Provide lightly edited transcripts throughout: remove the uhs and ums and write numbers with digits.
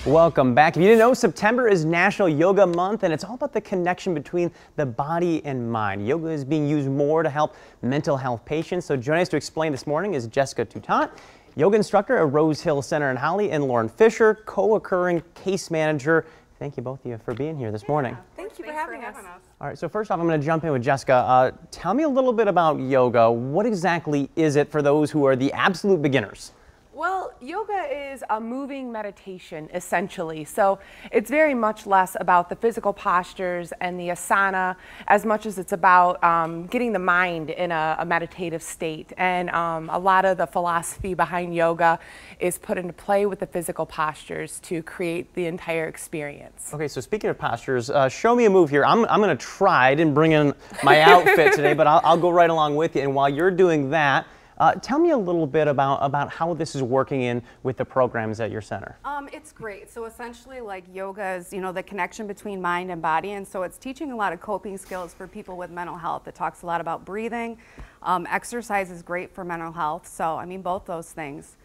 Welcome back. If you didn't know, September is National Yoga Month, and it's all about the connection between the body and mind. Yoga is being used more to help mental health patients. So joining us to explain this morning is Jessica Toutant, yoga instructor at Rose Hill Center in Holly, and Lauren Fisher, co-occurring case manager. Thank you both of you for being here this morning. Thank you for having us. All right, so first off, I'm going to jump in with Jessica. Tell me a little bit about yoga. What exactly is it for those who are the absolute beginners? Well, yoga is a moving meditation, essentially. So it's very much less about the physical postures and the asana as much as it's about getting the mind in a meditative state. And a lot of the philosophy behind yoga is put into play with the physical postures to create the entire experience. Okay, so speaking of postures, show me a move here. I'm going to try. I didn't bring in my outfit today, but I'll go right along with you. And while you're doing that, tell me a little bit about how this is working in with the programs at your center. It's great. So essentially, like, yoga is, the connection between mind and body, and so it's teaching a lot of coping skills for people with mental health. It talks a lot about breathing. Exercise is great for mental health, so I mean both those things.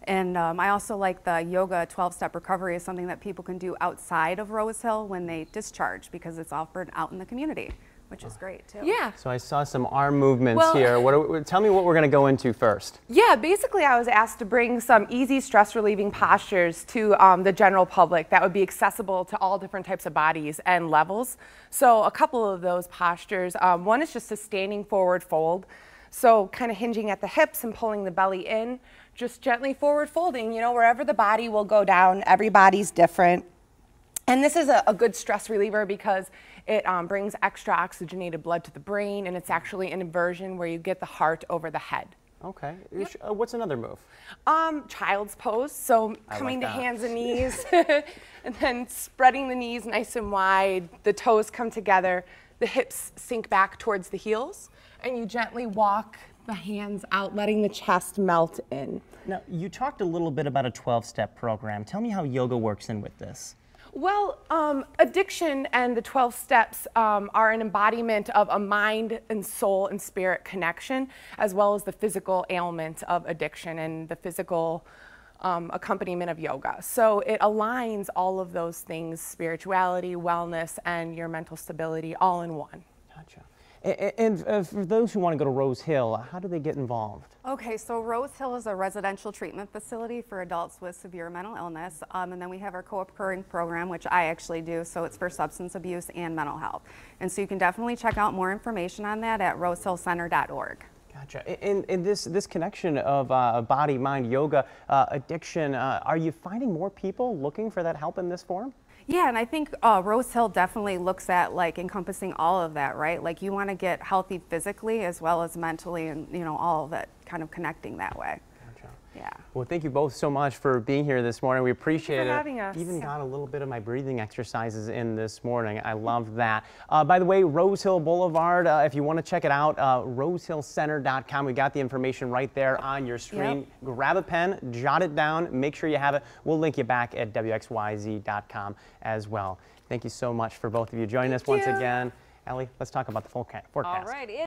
And I also like the yoga 12-step recovery is something that people can do outside of Rose Hill when they discharge, because it's offered out in the community, which is great too. Yeah. So I saw some arm movements here. Tell me what we're going to go into first. Yeah, basically I was asked to bring some easy stress relieving postures to the general public that would be accessible to all different types of bodies and levels. So a couple of those postures, one is just a standing forward fold. So kind of hinging at the hips and pulling the belly in, just gently forward folding, wherever the body will go down. Every body's different. And this is a good stress reliever because it brings extra oxygenated blood to the brain, and it's actually an inversion where you get the heart over the head. Okay. Yep. What's another move? Child's pose. So coming to hands and knees, and then spreading the knees nice and wide. The toes come together. The hips sink back towards the heels, and you gently walk the hands out, letting the chest melt in. Now, you talked a little bit about a 12-step program. Tell me how yoga works in with this. Well, addiction and the 12 steps are an embodiment of a mind and soul and spirit connection, as well as the physical ailment of addiction and the physical accompaniment of yoga. So it aligns all of those things, spirituality, wellness, and your mental stability all in one. Gotcha. And for those who want to go to Rose Hill, how do they get involved? Okay, so Rose Hill is a residential treatment facility for adults with severe mental illness, and then we have our co-occurring program, which I actually do, so it's for substance abuse and mental health. And so you can definitely check out more information on that at rosehillcenter.org. Gotcha. And this connection of body, mind, yoga, addiction, are you finding more people looking for that help in this form? Yeah, and I think Rose Hill definitely looks at encompassing all of that, right? Like, you want to get healthy physically as well as mentally, and all of it kind of connecting that way. Gotcha. Yeah. Well, thank you both so much for being here this morning. We appreciate it. Thank you for having us. Even got a little bit of my breathing exercises in this morning. I love that. By the way, Rose Hill Boulevard, if you want to check it out, rosehillcenter.com. We got the information right there on your screen. Yep. Grab a pen, jot it down, make sure you have it. We'll link you back at WXYZ.com as well. Thank you so much for both of you joining us once again. Ellie, let's talk about the forecast. All right.